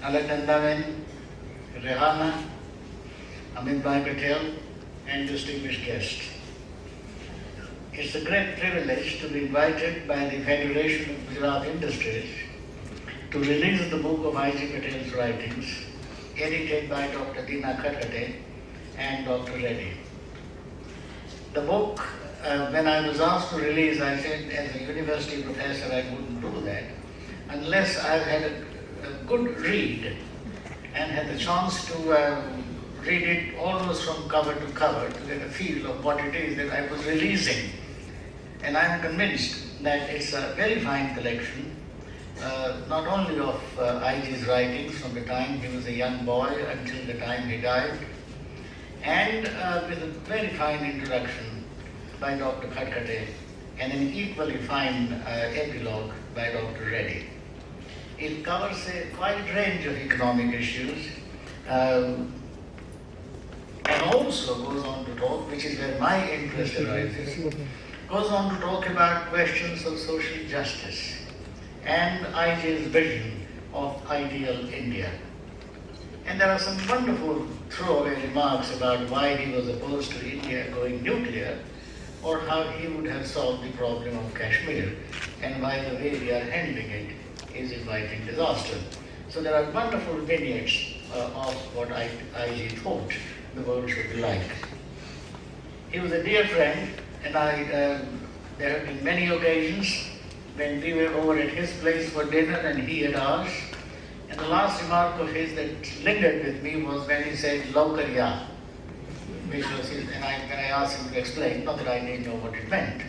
Alaknandaben, Rehana, Patel, and distinguished guests. It's a great privilege to be invited by the Federation of Gujarat Industries to release the book of I.G. Patel's writings, edited by Dr. Dina Khatkate and Dr. Reddy. The book, when I was asked to release, I said as a university professor I wouldn't do that unless I had a good read and had the chance to read it almost from cover to cover to get a feel of what it is that I was releasing. And I'm convinced that it's a very fine collection, not only of I.G.'s writings from the time he was a young boy until the time he died, and with a very fine introduction by Dr. Khatkate and an equally fine epilogue by Dr. Reddy. It covers a wide range of economic issues and also goes on to talk, which is where my interest arises, goes on to talk about questions of social justice and I.G.'s vision of ideal India. And there are some wonderful throwaway remarks about why he was opposed to India going nuclear, or how he would have solved the problem of Kashmir, and why the way we are handling it is inviting disaster. So there are wonderful vignettes of what I.G. thought the world should be like. He was a dear friend, and there have been many occasions when we were over at his place for dinner and he at ours. And the last remark of his that lingered with me was when he said, "Laukar ya," which was his, and when I asked him to explain, not that I didn't know what it meant,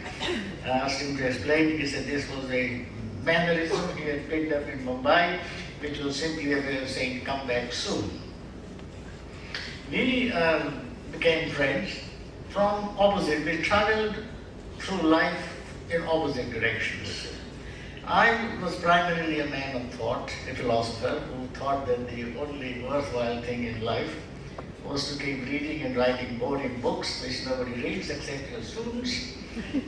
I asked him to explain. He said this was a mannerism he had picked up in Mumbai, which was simply a way of saying, "Come back soon." We became friends from opposite. We traveled through life in opposite directions. I was primarily a man of thought, a philosopher who thought that the only worthwhile thing in life was to keep reading and writing boring books which nobody reads except your students,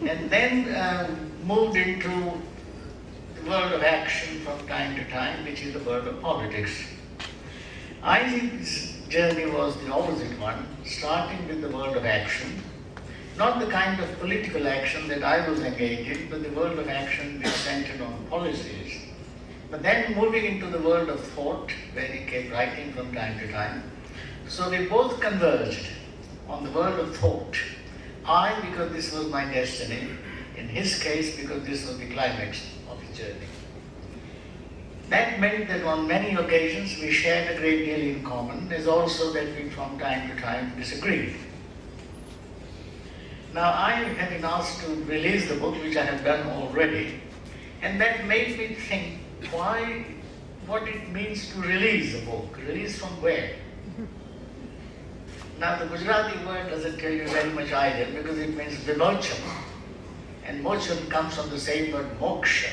and then moved into the world of action from time to time, which is the world of politics. I.G.'s journey was the opposite one, starting with the world of action, not the kind of political action that I was engaged in, but the world of action which centered on policies. But then moving into the world of thought, where he kept writing from time to time. So we both converged on the world of thought. I, because this was my destiny, in his case, because this was the climax of his journey. That meant that on many occasions we shared a great deal in common, as also that we from time to time disagreed. Now, I have been asked to release the book, which I have done already, and that made me think what it means to release a book. Release from where? Now, the Gujarati word doesn't tell you very much either, because it means vimochan, and mochan comes from the same word moksha,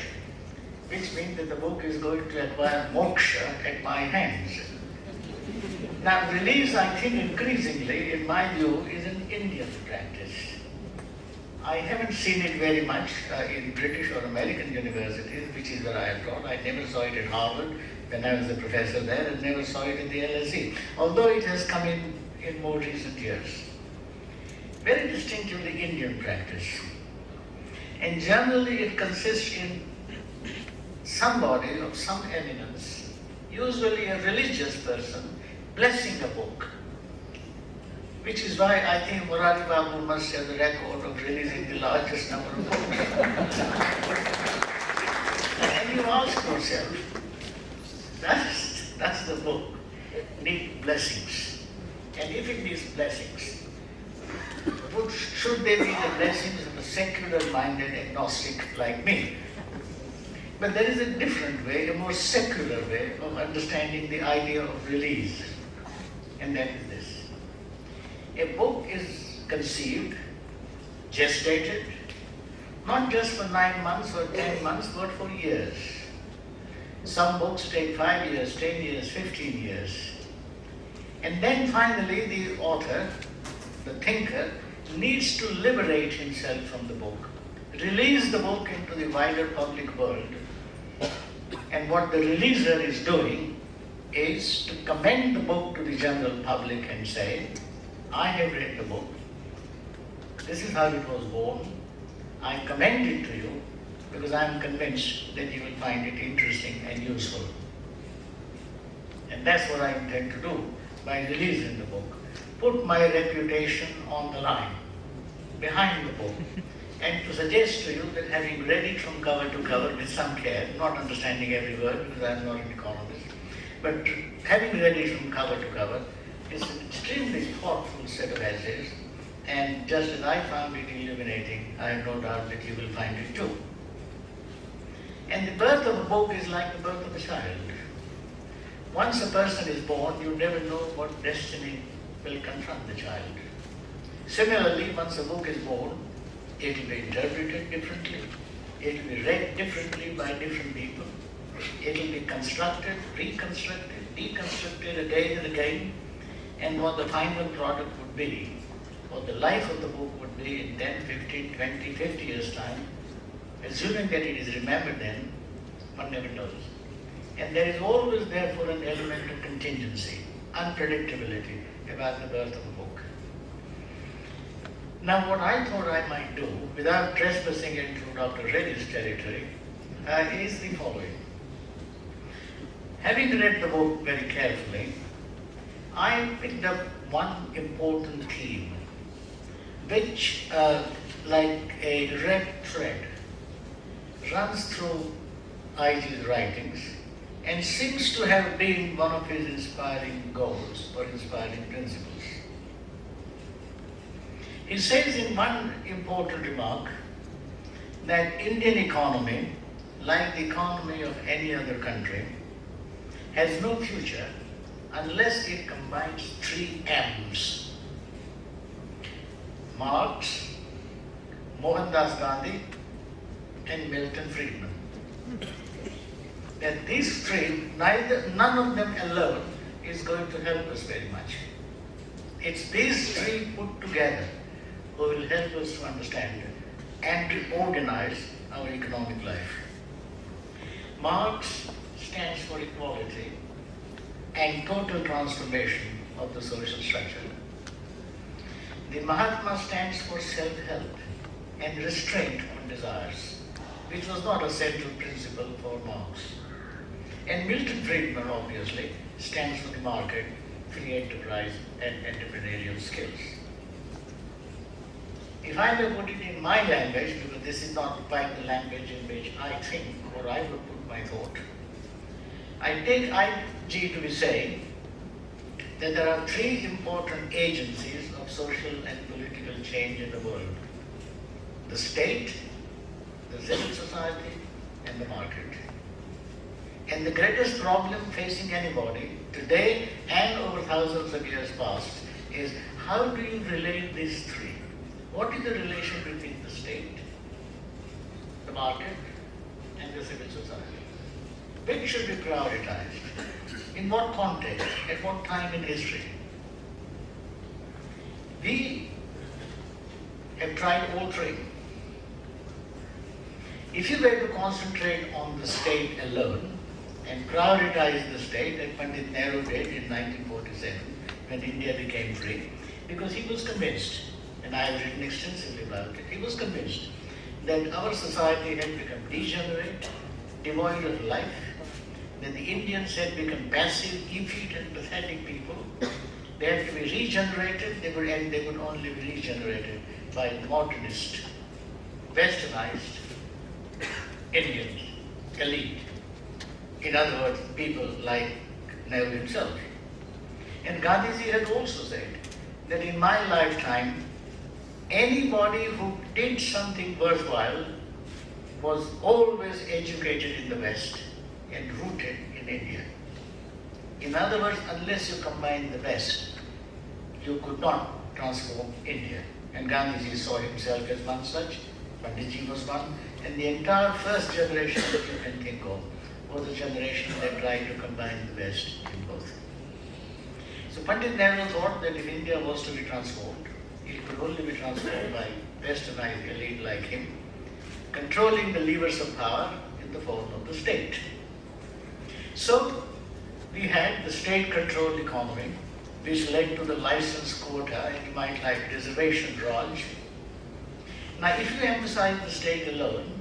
which means that the book is going to acquire moksha at my hands. Now, release, I think, increasingly, in my view, is an Indian practice. I haven't seen it very much in British or American universities, which is where I have taught. I never saw it at Harvard when I was a professor there, and never saw it in the LSE, although it has come in more recent years. Very distinctively Indian practice. And generally it consists in somebody of some eminence, usually a religious person, blessing a book. Which is why I think Murari Babu must have the record of releasing the largest number of books. And you ask yourself, that's the book, need blessings. And if it needs blessings, should they be the blessings of a secular-minded agnostic like me? But there is a different way, a more secular way of understanding the idea of release. And that is this. A book is conceived, gestated, not just for 9 months or 10 months, but for years. Some books take 5 years, 10 years, 15 years. And then finally the author, the thinker, needs to liberate himself from the book, release the book into the wider public world. And what the releaser is doing is to commend the book to the general public and say, I have read the book, this is how it was born, I commend it to you because I am convinced that you will find it interesting and useful. And that's what I intend to do by releasing the book. Put my reputation on the line, behind the book, and to suggest to you that having read it from cover to cover with some care, not understanding every word because I am not an economist, but having read it from cover to cover, is an extremely thoughtful set of essays, and just as I found it illuminating, I have no doubt that you will find it too. And the birth of a book is like the birth of a child. Once a person is born, you never know what destiny will confront the child. Similarly, once a book is born, it will be interpreted differently, it will be read differently by different people, it will be constructed, reconstructed, deconstructed again and again, and what the final product would be, what the life of the book would be in 10, 15, 20, 50 years' time, assuming that it is remembered then, one never knows. And there is always therefore an element of contingency, unpredictability about the birth of a book. Now what I thought I might do, without trespassing into Dr. Reddy's territory, is the following. Having read the book very carefully, I picked up one important theme, which, like a red thread, runs through I.G.'s writings and seems to have been one of his inspiring goals or inspiring principles. He says in one important remark that Indian economy, like the economy of any other country, has no future unless it combines 3 M's: Marx, Mohandas Gandhi, and Milton Friedman. That these 3, none of them alone is going to help us very much. It's these 3 put together who will help us to understand and to organize our economic life. Marx stands for equality and total transformation of the social structure. The Mahatma stands for self-help and restraint on desires, which was not a central principle for Marx. And Milton Friedman, obviously, stands for the market, free enterprise, and entrepreneurial skills. If I may put it in my language, because this is not quite the language in which I think or I would put my thought, I take I.G. to be saying that there are 3 important agencies of social and political change in the world: the state, the civil society, and the market. And the greatest problem facing anybody today and over thousands of years past is how do you relate these 3? What is the relation between the state, the market, and the civil society? Which should be prioritized? In what context? At what time in history? We have tried all 3. If you were to concentrate on the state alone and prioritize the state, as Pandit Nehru did in 1947 when India became free, because he was convinced, and I have written extensively about it, he was convinced that our society had become degenerate, devoid of life, that the Indians had become passive, effete and pathetic people. They had to be regenerated, and they would only be regenerated by modernist, westernized Indian elite. In other words, people like Nehru himself. And Gandhiji had also said that in my lifetime, anybody who did something worthwhile was always educated in the West and rooted in India. In other words, unless you combine the best, you could not transform India. And Gandhiji saw himself as one such, Panditji was one, and the entire first generation that you can think of was a generation that tried to combine the best in both. So Pandit Nehru thought that if India was to be transformed, it could only be transformed by westernized elite like him, controlling the levers of power in the form of the state. So we had the state-controlled economy, which led to the license quota, and you might like reservation Raj. Now, if you emphasize the state alone,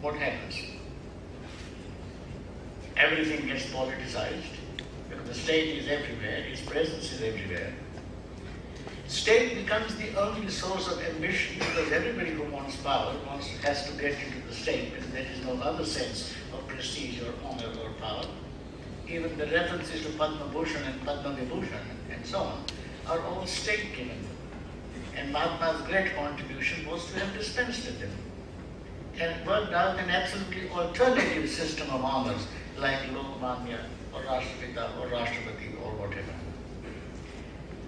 what happens? Everything gets politicized, because the state is everywhere, its presence is everywhere. State becomes the only source of ambition, because everybody who wants power has to get into the state, because there is no other sense of prestige or honor or power. Even the references to Padma Bhushan and Padma Vibhushan and so on are all state given. And Mahatma's great contribution was to have dispensed with them and worked out an absolutely alternative system of honors like Lokmanya or Rashtrapita or Rashtrapati or whatever.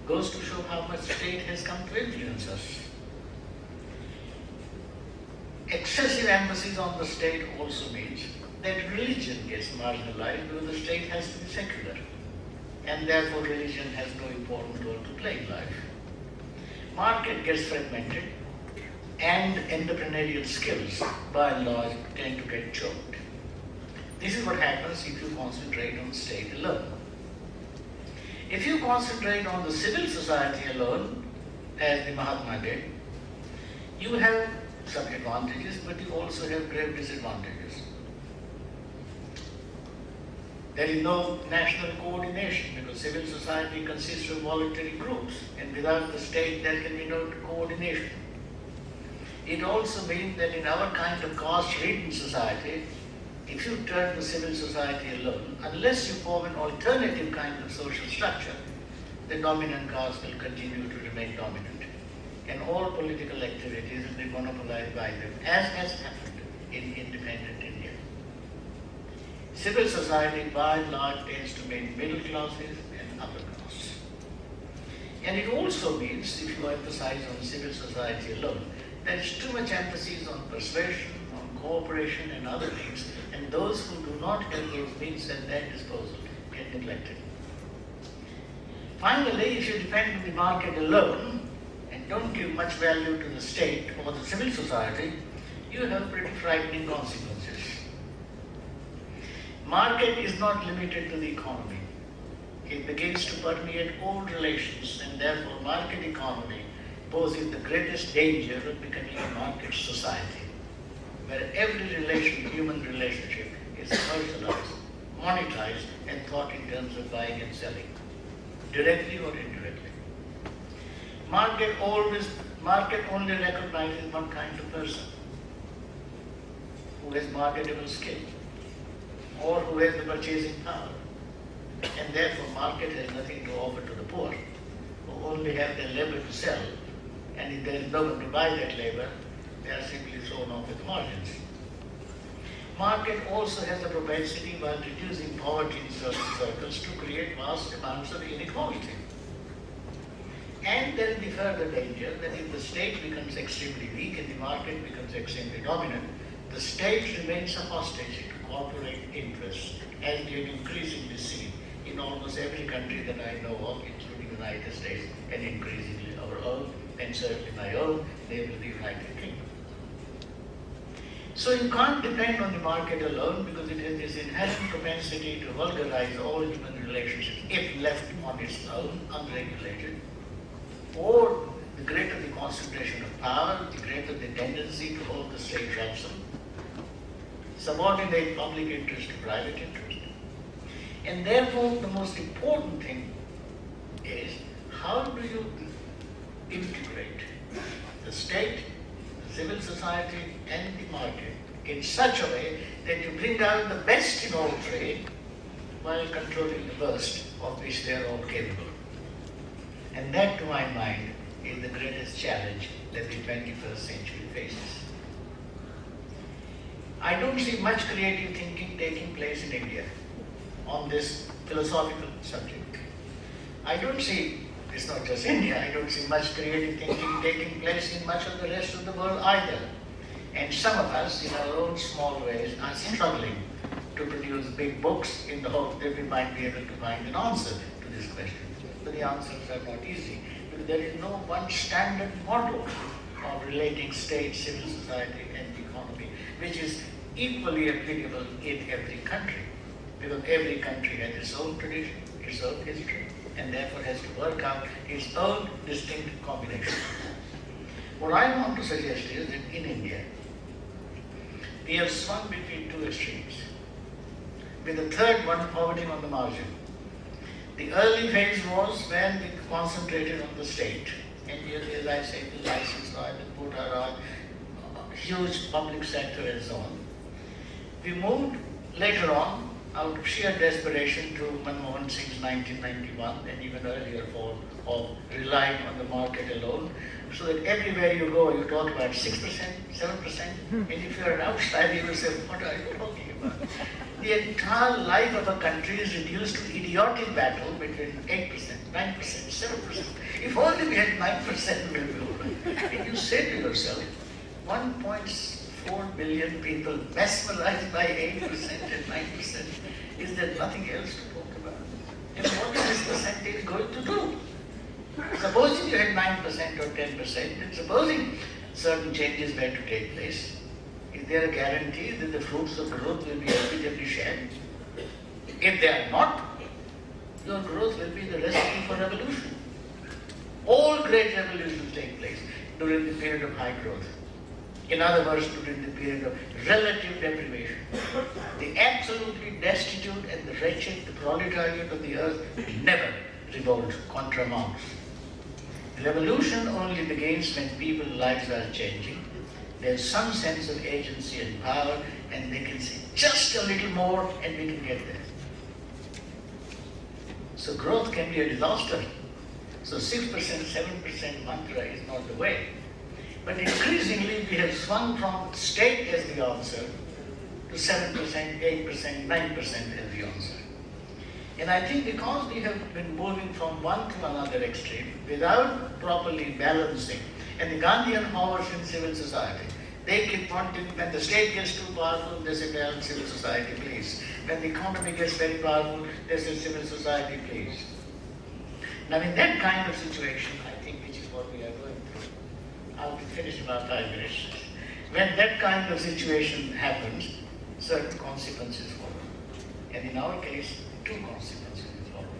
Goes to show how much state has come to influence us. Excessive emphasis on the state also means that religion gets marginalized because the state has to be secular, and therefore religion has no important role to play in life. Market gets fragmented, and entrepreneurial skills, by and large, tend to get choked. This is what happens if you concentrate on the state alone. If you concentrate on the civil society alone, as the Mahatma did, you have some advantages, but you also have grave disadvantages. There is no national coordination because civil society consists of voluntary groups, and without the state there can be no coordination. It also means that in our kind of caste-ridden society, if you turn to civil society alone, unless you form an alternative kind of social structure, the dominant caste will continue to remain dominant. And all political activities will be monopolized by them, as has happened in independent India. Civil society, by and large, tends to mean middle classes and upper castes. And it also means, if you emphasize on civil society alone, there is too much emphasis on persuasion, on cooperation and other things, and those who do not have those means at their disposal get neglected. Finally, if you depend on the market alone and don't give much value to the state or the civil society, you have pretty frightening consequences. Market is not limited to the economy. It begins to permeate all relations, and therefore market economy poses the greatest danger of becoming a market society, where every human relationship is commercialized, monetized, and thought in terms of buying and selling, directly or indirectly. Market only recognizes one kind of person, who has marketable skill, or who has the purchasing power. And therefore market has nothing to offer to the poor, who only have their labor to sell, and if there is no one to buy that labor, they are simply thrown off at the margins. Market also has the propensity, while reducing poverty in certain circles, to create vast amounts of inequality. And there is the further danger that if the state becomes extremely weak and the market becomes extremely dominant, the state remains a hostage to corporate interests, as we have increasingly seen in almost every country that I know of, including the United States, and increasingly our own, and certainly my own, namely the United Kingdom. So you can't depend on the market alone, because it has this inherent propensity to vulgarize all human relationships if left on its own, unregulated. Or the greater the concentration of power, the greater the tendency to hold the state ransom, subordinate public interest to private interest. And therefore the most important thing is, how do you integrate the state, the civil society and the market in such a way that you bring out the best in all three while controlling the worst of which they are all capable. And that, to my mind, is the greatest challenge that the 21st century faces. I don't see much creative thinking taking place in India on this philosophical subject. I don't see, it's not just India, I don't see much creative thinking taking place in much of the rest of the world either. And some of us, in our own small ways, are struggling to produce big books in the hope that we might be able to find an answer to this question. But the answers are not easy, because there is no one standard model of relating state, civil society and the economy, which is equally applicable in every country. because every country has its own tradition, its own history, and therefore has to work out its own distinct combination. What I want to suggest is that in India, we have swung between two extremes, with the third one hovering on the margin. The early phase was when we concentrated on the state, and as I said, the license law, the Vadodara, huge public sector and so on. We moved later on out of sheer desperation to Manmohan Singh's 1991 and even earlier form of relying on the market alone, so that everywhere you go, you talk about 6%, 7%, and if you're an outsider, you will say, what are you talking about? The entire life of a country is reduced to idiotic battle between 8%, 9%, 7%. If only we had 9%, we'll be all right. And you say to yourself, 1.4 billion people mesmerized by 8% and 9%. Is there nothing else to talk about? And what is this percentage going to do? Supposing you had 9% or 10%, and supposing certain changes were to take place, is there a guarantee that the fruits of growth will be equitably shared? If they are not, your growth will be the recipe for revolution. All great revolutions take place during the period of high growth. In other words, during the period of relative deprivation. The absolutely destitute and the wretched, the proletariat of the earth never revolt contra Marx. Revolution only begins when people's lives are changing. There's some sense of agency and power, and they can say just a little more and we can get there. So growth can be a disaster. So 6%, 7% mantra is not the way. But increasingly we have swung from state as the answer to 7%, 8%, 9% as the answer. And I think because we have been moving from one to another extreme without properly balancing, and the Gandhian horrors in civil society, they keep wanting, when the state gets too powerful, they say, well, civil society, please. When the economy gets very powerful, they say, civil society, please. Now in that kind of situation, I think, which is what we are going through, I'll finish about 5 minutes. When that kind of situation happens, certain consequences follow. And in our case, 2 consequences follow.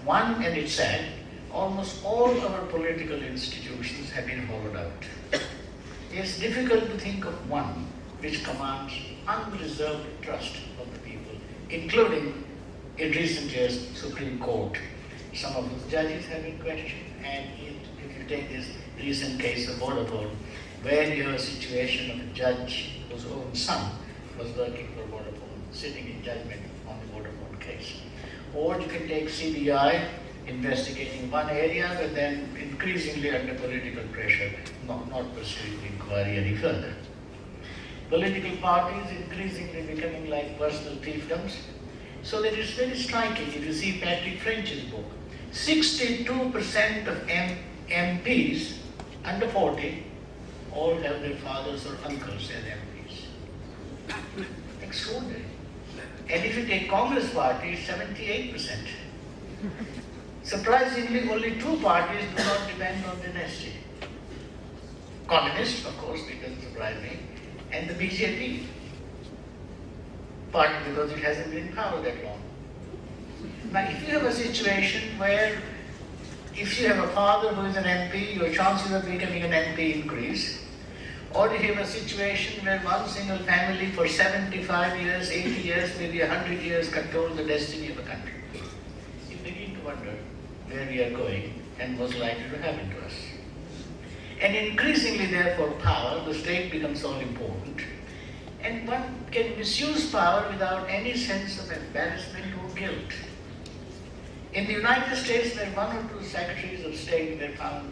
One, and it's sad, almost all our political institutions have been hollowed out. It's difficult to think of one which commands unreserved trust of the people, including, in recent years, Supreme Court. Some of those judges have been questioned, and if you take this recent case of Vodafone, where you have a situation of a judge whose own son was working for Vodafone, sitting in judgment on the Vodafone case. Or you can take CBI investigating one area, but then increasingly under political pressure, not pursuing the inquiry any further. Political parties increasingly becoming like personal fiefdoms, so that it's very striking if you see Patrick French's book. 62% of MPs under 40 all have their fathers or uncles as MPs. Extraordinary. And if you take Congress party, 78%. Surprisingly, only 2 parties do not depend on dynasty. Communists, of course, it doesn't surprise me, and the BJP, partly because it hasn't been in power that long. Now, if you have a situation where, if you have a father who is an MP, your chances of becoming an MP increase, or you have a situation where one single family for 75 years, 80 years, maybe 100 years controls the destiny of a country, you begin to wonder where we are going and what's likely to happen to us. And increasingly, therefore, power, the state becomes all important. And one can misuse power without any sense of embarrassment or guilt. In the United States, where 1 or 2 secretaries of state were found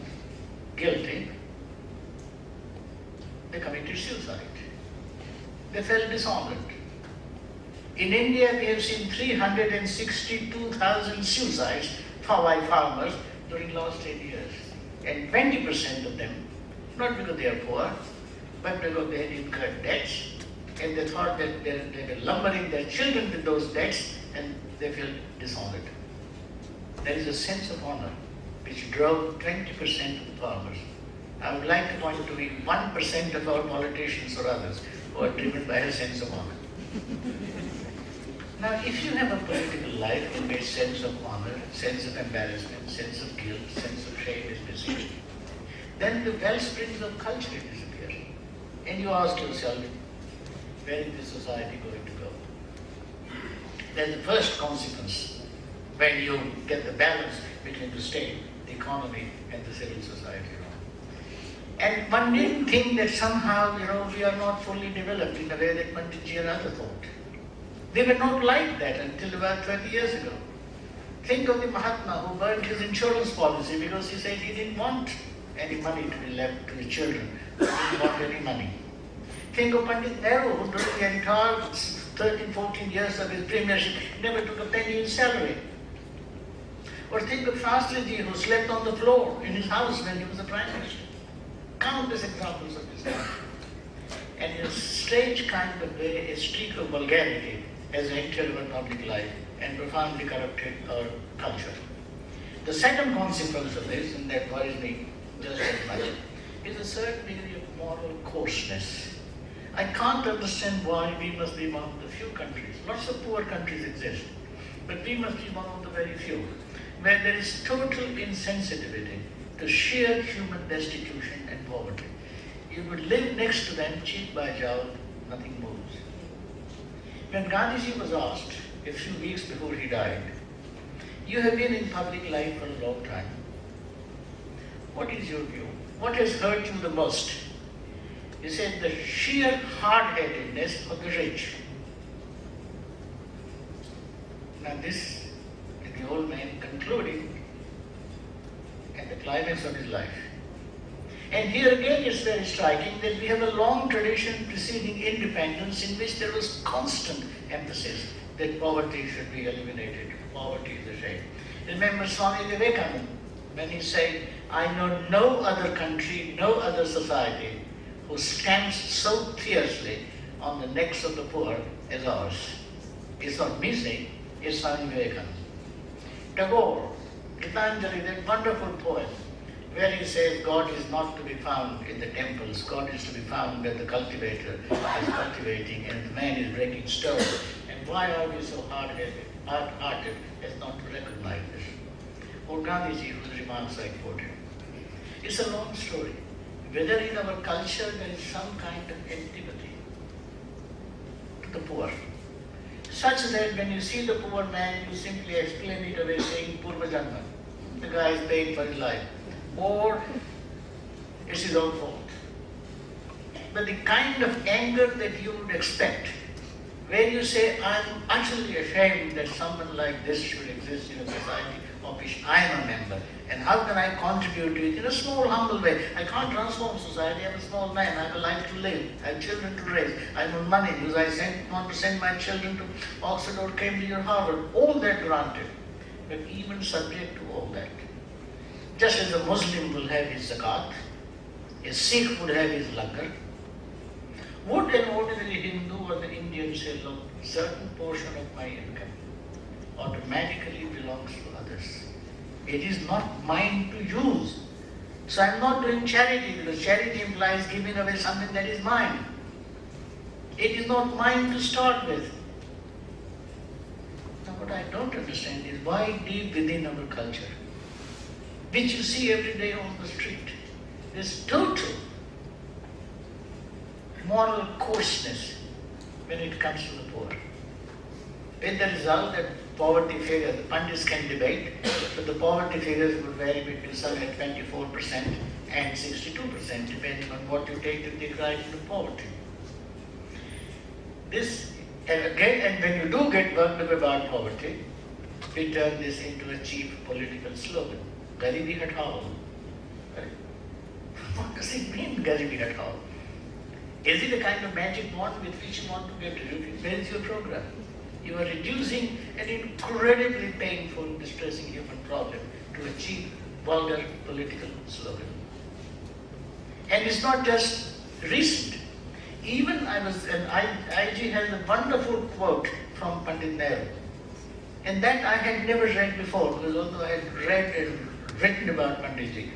guilty, they committed suicide. They felt dishonored. In India, we have seen 362,000 suicides by farmers during the last 10 years. And 20% of them, not because they are poor, but because they had incurred debts, and they thought that they were lumbering their children with those debts, and they felt dishonored. There is a sense of honor which drove 20% of the farmers. I would like to point to be 1% of our politicians or others who are driven by a sense of honor. Now, if you have a political life in which sense of honor, sense of embarrassment, sense of guilt, sense of shame is missing, then the well springs of culture disappear. And you ask yourself, where is this society going to go? That's the first consequence when you get the balance between the state, the economy, and the civil society. And one didn't think that somehow, we are not fully developed in the way that Panditji and others thought. They were not like that until about 20 years ago. Think of the Mahatma who burned his insurance policy because he said he didn't want any money to be left to his children. He didn't want any money. Think of Pandit Nehru who during the entire 13, 14 years of his premiership never took a penny in salary. Or think of Shastriji who slept on the floor in his house when he was the Prime Minister. Countless examples of this kind. And in a strange kind of way, a streak of vulgarity has entered our public life and profoundly corrupted our culture. The second consequence of this, and that worries me just as much, is a certain degree of moral coarseness. I can't understand why we must be one of the few countries, lots of poor countries exist, but we must be one of the very few, where there is total insensitivity to sheer human destitution and poverty. You would live next to them, cheek by jowl, nothing moves. When Gandhiji was asked a few weeks before he died, you have been in public life for a long time. What is your view? What has hurt you the most? He said, the sheer hard-headedness of the rich. Now this is the old man concluding at the climax of his life. And here again it's very striking that we have a long tradition preceding independence in which there was constant emphasis that poverty should be eliminated. Poverty is a shame. Remember Swami Vivekananda when he said, I know no other country, no other society who stands so fiercely on the necks of the poor as ours. It's not me saying, it's Swami Vivekananda. Tagore, Gitanjali, that wonderful poem, where he says God is not to be found in the temples, God is to be found where the cultivator is cultivating and the man is breaking stone. And why are we so hard-hearted as not to recognize this? Or Gandhiji, whose remarks I quoted. It's a long story. Whether in our culture there is some kind of antipathy to the poor, such that when you see the poor man, you simply explain it away saying, Purva Janma, the guy is paying for his life. Or it's his own fault. But the kind of anger that you would expect, where you say, I'm utterly ashamed that someone like this should exist in a society of which I am a member, and how can I contribute to it in a small, humble way? I can't transform society, I'm a small man, I have a life to live, I have children to raise, I want money because I want to send my children to Oxford or Cambridge or Harvard, all that granted. But even subject to all that, just as a Muslim will have his zakat, a Sikh would have his langar, would an ordinary Hindu or the Indian say, look, certain portion of my income automatically belongs to others. It is not mine to use. So I'm not doing charity because charity implies giving away something that is mine. It is not mine to start with. Now what I don't understand is why deep within our culture, which you see every day on the street, this total moral coarseness when it comes to the poor. With the result that poverty figures, the pundits can debate, but the poverty figures would vary between somewhere 24% and 62%, depending on what you take to decline into poverty. This, and again, and when you do get worked up about poverty, we turn this into a cheap political slogan. Garibi Hatao. What does it mean, Garibi Hatao? Is it a kind of magic wand with which you want to get rid of it? Where is your program? You are reducing an incredibly painful, distressing human problem to a cheap, vulgar political slogan. And it's not just recent. Even IG has a wonderful quote from Pandit Nehru. And that I had never read before, because although I had read and written about Panditji,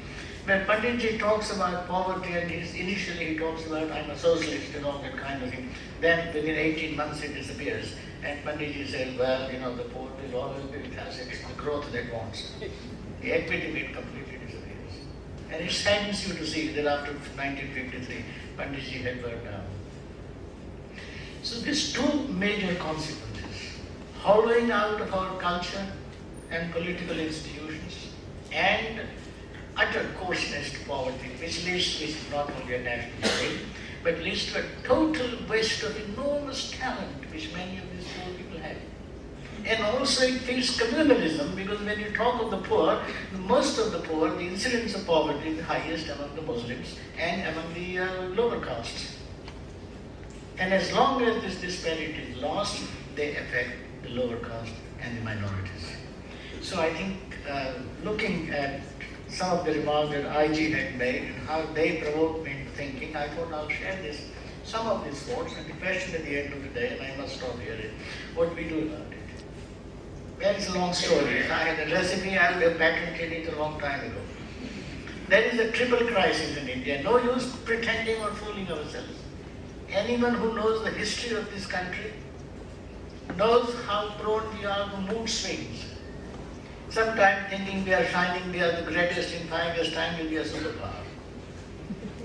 when Panditji talks about poverty and initially he talks about I'm a socialist and all that kind of thing, then within 18 months it disappears. And Panditji said, well, the poor will always be with us, it's the growth that wants. The equity bit completely disappears. And it saddens you to see that after 1953, Panditji had burned down. So these two major consequences, hollowing out of our culture and political institutions, and utter coarseness to poverty, which leads to not only a national shame, but leads to a total waste of enormous talent which many of these poor people have. And also it feeds communalism, because when you talk of the poor, most of the poor, the incidence of poverty is the highest among the Muslims and among the lower castes. And as long as this disparity is lost, they affect the lower caste and the minorities. So I think looking at some of the remarks that IG had made and how they provoked me into thinking, I thought I'll share some of these thoughts, and the question at the end of the day, and I must stop here, is what do we do about it? Well, it's a long story. If I had a recipe, I would have patented it a long time ago. There is a triple crisis in India. No use pretending or fooling ourselves. Anyone who knows the history of this country knows how prone we are to mood swings. Sometimes thinking we are shining, we are the greatest, in 5 years' time we'll be a superpower.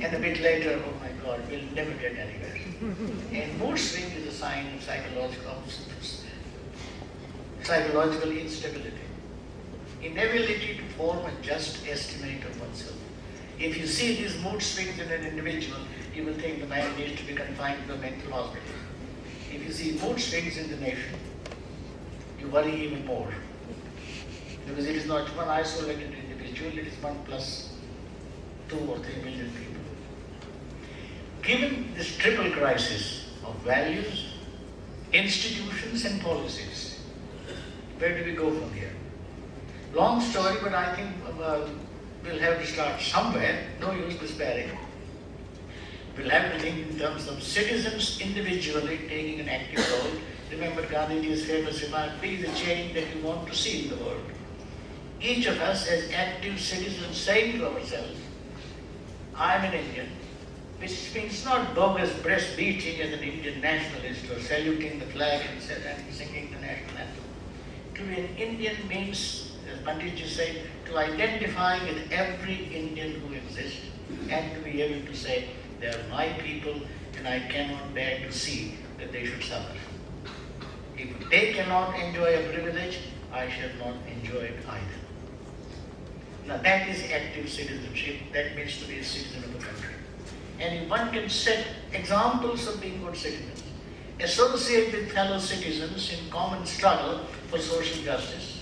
And a bit later, oh my God, we'll never get anywhere. And mood swing is a sign of psychological instability. Inability to form a just estimate of oneself. If you see these mood swings in an individual, you will think the man needs to be confined to a mental hospital. If you see mood swings in the nation, you worry even more. Because it is not one isolated individual, it is 1 plus 2 or 3 million people. Given this triple crisis of values, institutions and policies, where do we go from here? Long story, but I think we'll have to start somewhere, no use despairing. We'll have to think in terms of citizens individually taking an active role. Remember Gandhiji's famous remark, be the change that you want to see in the world. Each of us as active citizens saying to ourselves, I am an Indian, which means not bogus breast beating as an Indian nationalist or saluting the flag and singing the national anthem. To be an Indian means, as Panditji said, to identify with every Indian who exists and to be able to say, they are my people and I cannot bear to see that they should suffer. If they cannot enjoy a privilege, I shall not enjoy it either. Now that is active citizenship, that means to be a citizen of the country. And if one can set examples of being good citizens, associate with fellow citizens in common struggle for social justice,